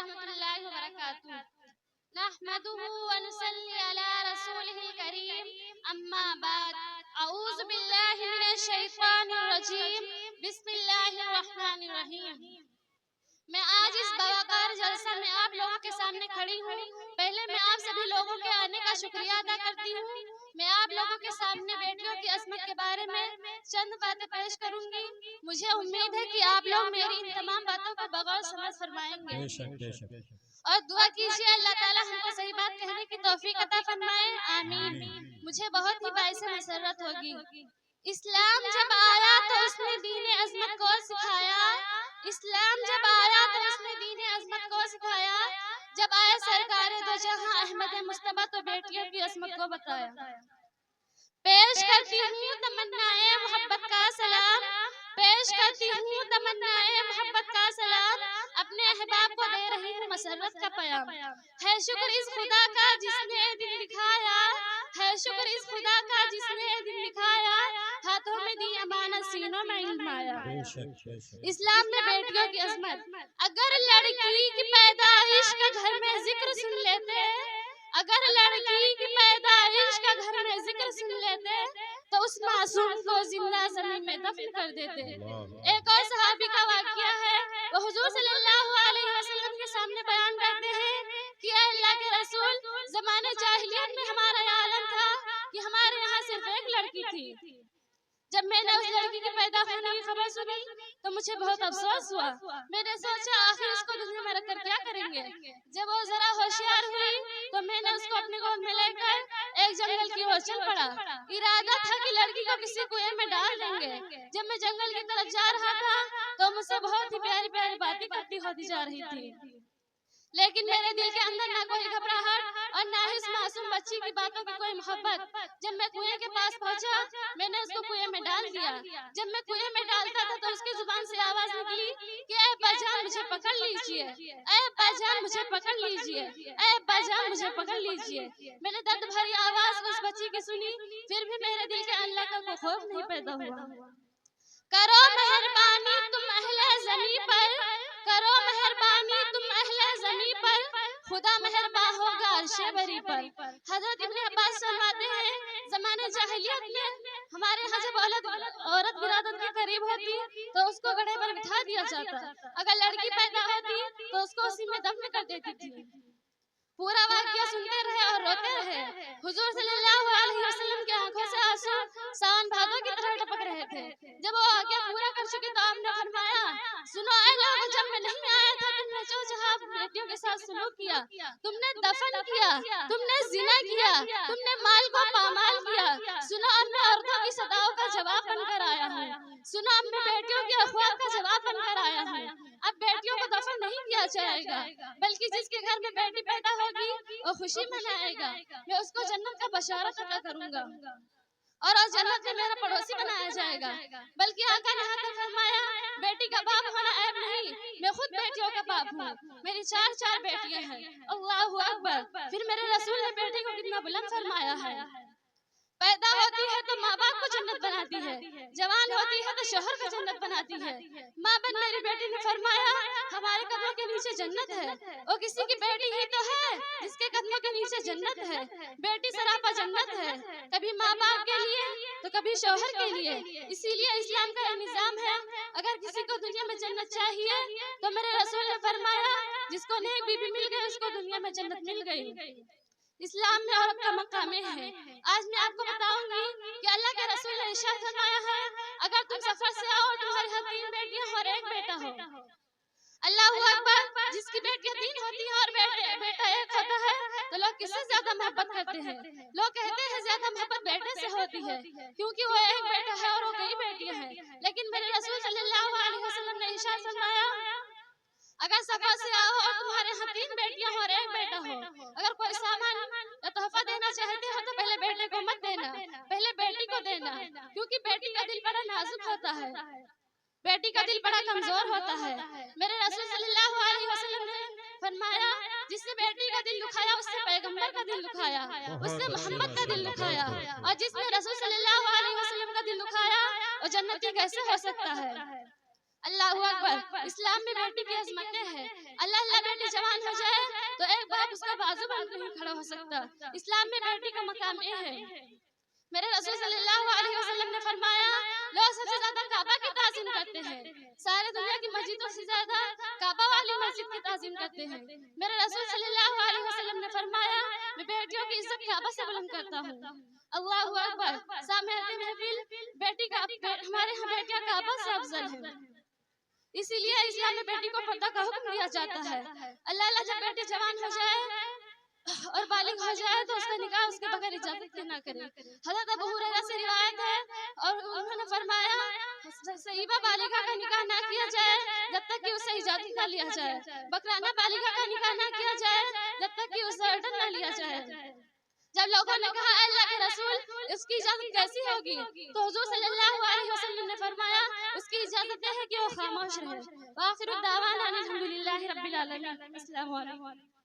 ورحمۃ اللہ وبرکاتہ. نحمده ونصلي على رسوله الكريم اما بعد. اعوذ باللہ من الشیطان الرجیم. بسم اللہ الرحمن الرحیم. میں آج اس باوقار جلسہ میں آپ لوگوں کے سامنے کھڑی ہوں. پہلے میں آپ سبھی لوگوں کے آنے کا شکریہ ادا کرتی ہوں. میں آپ لوگوں کے سامنے بیٹیوں کی عصمت کے بارے میں چند باتیں پیش کروں گی. مجھے امید ہے کہ آپ لوگ میری ان تمام باتوں کو بغور سمجھ فرمائیں گے اور دعا کیجیے اللہ تعالیٰ ہم کو صحیح بات کہنے کی توفیق عطا فرمائے. آمین. مجھے بہت ہی باعث مسرت ہوگی. اسلام جب آیا تو اس نے دین عظمت کو سکھایا. اسلام جب آیا تو اس نے دین عظمت کو سکھایا. جب آیا سرکار دو جہاں احمد مصطفیٰ تو بیٹیوں کی عصمت کو بتایا. پیش کرتی ہوں تمنائے محبت کا سلام. پیش کرتی ہوں تمنائے محبت کا سلام. اپنے احباب کو دے رہی ہوں مسرت کا پیام. ہے شکر اس خدا کا جس نے دن دکھایا. ہے شکر اس خدا کا جس نے دن دکھایا. ہاتھوں میں دی امانت سینوں میں علم آیا. اسلام میں بیٹیوں کی عظمت. اگر لڑکی کی پیدائش کا گھر میں ذکر سن لیتے. اگر لڑکی کی پیدائش کا گھر میں ذکر سن لیتے تو اس معصوم کو زندہ زمین میں دفن کر دیتے. ایک اور صحابی کا واقعہ ہے. وہ حضور صلی اللہ علیہ وسلم کے سامنے بیان کرتے ہیں کہ اے اللہ کے رسول, زمانے جاہلیت میں ہمارا یہ عالم تھا کہ ہمارے یہاں صرف ایک لڑکی تھی. جب میں نے اس لڑکی کے پیدا ہونے کی خبر سنی تو مجھے بہت افسوس ہوا. میں نے سوچا آخر اس کو دنیا میں رکھ کر کیا کریں گے. جب وہ ذرا ہوشیار ہوئی تو میں نے اس کو اپنے گود میں لے کر ایک جنگل کی اور چل پڑا. ارادہ تھا کہ لڑکی کو کسی کنویں میں ڈال دیں گے. جب میں جنگل کی طرف جا رہا تھا تو مجھ سے بہت ہی پیاری پیاری باتیں کرتی ہوتی جا رہی تھی, لیکن میرے دل کے اندر نہ کوئی گھبراہٹ اور نہ ہی اس معصوم بچی کی باتوں کی کوئی محبت. جب میں کنویں کے پاس پہنچا میں نے اس کو کنویں میں ڈال دیا. جب میں کنویں میں ڈالتا تھا تو اس کی زبان سے آواز نکلی کہ اے ابا جان مجھے پکڑ لیجئے. اے ابا جان مجھے پکڑ لیجئے. اے ابا جان مجھے پکڑ لیجئے. میں نے درد بھری آواز اس بچی کی سنی, پھر بھی میرے دل کے اللہ کا کوئی خوف نہیں پیدا ہوا. کرو مہربانی تم اہل زمین پر. کرو مہربانی تم اہل زمین پر. خدا مہربان ہوگا عرش بری پر. حضرت ابن عباس فرماتے ہیں زمانے جاہلیت میں ہمارے یہاں جب عورت ولادت کے قریب ہوتی تو اس کو گڑھے پر بٹھا دیا جاتا. اگر لڑکی پیدا ہوتی تو اس کو اسی میں دفن کر دیتی تھی. پورا واقعہ سنتے رہے اور روتے رہے. حضور صلی اللہ علیہ وسلم کی آنکھوں سے آنسو ساون بھادو کی طرح ٹپک رہے تھے. جب وہ واقعہ پورا کر چکے تو آپ نے فرمایا سنو اے لوگوں, جب میں نہیں آیا تھا تم نے جو جہاں بیٹیوں کے ساتھ سلوک کیا, تم نے دفن کیا, تم نے زنا کیا, تم نے مال کو پامال کیا. سنو اب میں عورتوں کی صداؤں کا جواب بن کر آیا ہوں. سنو اب میں بیٹیوں کے افواہ کا جواب بن کر آیا ہوں. اب بیٹیوں کو دفن نہیں کیا جائے گا, بلکہ جس کے گھر میں بیٹی پیدا ہوگی وہ خوشی منائے گا. میں اس کو جنت کا بشارت عطا کروں گا اور جنت میں میرا پڑوسی بنایا جائے گا. بلکہ آقا نے آ کر فرمایا بیٹی کا باپ ہونا عیب نہیں, میں خود بیٹیوں کا باپ ہوں. میری چار بیٹیاں ہیں. اللہ اکبر. پھر میرے رسول نے بیٹی کو کتنا بلند فرمایا ہے. پیدا ہوتی ہے تو ماں باپ کو جنت بناتی ہے, جوان ہوتی ہے تو شوہر کو جنت بناتی ہے. ماں بن میری بیٹی نے فرمایا ہمارے قدموں کے نیچے جنت ہے. وہ کسی کی بیٹی ہی تو ہے جس کے قدموں کے نیچے جنت ہے. بیٹی سراپا جنت ہے, کبھی ماں باپ کے لیے تو کبھی شوہر کے لیے. اسی لیے اسلام کا یہ نظام ہے اگر کسی کو دنیا میں جنت چاہیے تو میرے رسول نے فرمایا جس کو نیک بیوی مل گئی اس کو دنیا میں جنت مل گئی. اسلام میں عورت کا مقام ہے. آج میں آپ کو بتاؤں گی کہ اللہ کے رسول نے ارشاد فرمایا ہے اگر تم سفر سے آؤ اور تمہارے ہاں 3 بیٹیاں اور 1 بیٹا ہو. اللہ اکبر. جس کی بیٹیاں 3 ہوتی ہیں اور بیٹا 1 ہوتا ہے تو لوگ کس سے زیادہ محبت کرتے ہیں. لوگ کہتے ہیں زیادہ محبت بیٹے سے ہوتی ہے کیونکہ وہ 1 بیٹا ہے اور وہ کئی بیٹیاں ہیں. لیکن میرے رسول صلی اللہ علیہ وسلم نے ارشاد فرمایا اگر سفر سے آؤ اور تمہارے ہاں 3 بیٹیاں اور 1 بیٹا ہو, اگر کوئی سامان یا تحفہ دینا چاہتے ہو تو پہلے بیٹے کو مت دینا, پہلے بیٹی کو دینا, کیونکہ بیٹی کا دل بڑا نازک ہوتا ہے, بیٹی کا دل بڑا کمزور ہوتا ہے. میرے رسول صلی اللہ علیہ وسلم نے فرمایا جس نے بیٹی کا دل دکھایا اس سے پیغمبر کا دل دکھایا, اس سے محمد کا دل دکھایا, اور جس نے رسول صلی اللہ علیہ وسلم کا دل دکھایا وہ جنتی کیسے ہو سکتا ہے. اللہ اکبر. اسلام میں بیٹی کی عظمتیں ہیں. اللہ بیٹی جوان اس کا بازو بند نہیں کھڑا ہو سکتا۔ اسلام میں بیٹی کا مقام یہ ہے۔ میرے رسول صلی اللہ علیہ وسلم نے فرمایا لوگ سب سے زیادہ کعبہ کی تعظیم کرتے ہیں، سارے دنیا کی مسجدوں سے زیادہ کعبہ والی مسجد کی تعظیم کرتے ہیں۔ میرے رسول صلی اللہ علیہ وسلم نے فرمایا میں بیٹیوں کی عزت کعبہ سے بلند کرتا ہوں۔ اللہ اکبر۔ سامعین محفل، بیٹی کا ہمارے ہاں بیٹیاں کعبہ سے افضل ہیں، اسی لیے اسلام میں بیٹی کو پردہ کا حکم دیا جاتا ہے۔ اللہ جب بیٹی جوان ہو جائے اور بالغ ہو جائے تو اس کا نکاح اس کے بغیر اجازت کے نہ کرے۔ حضرت ابو ہریرہ سے روایت ہے اور انہوں نے فرمایا صحیبہ بالغہ کا نکاح نہ کیا جائے جب تک کہ اسے اجازت نہ لیا جائے، بکرانہ بالغہ کا نکاح نہ کیا جائے جب تک کہ اسے آرڈر نہ لیا جائے۔ جب لوگوں نے کہا اللہ کے رسول اس کی اجازت کیسی ہوگی تو حضور صلی اللہ علیہ وسلم نے فرمایا اس کی اجازت ہے کہ وہ خاموش رہے۔ وآخر الدعوانا الحمدللہ رب العالمین۔ السلام علیکم۔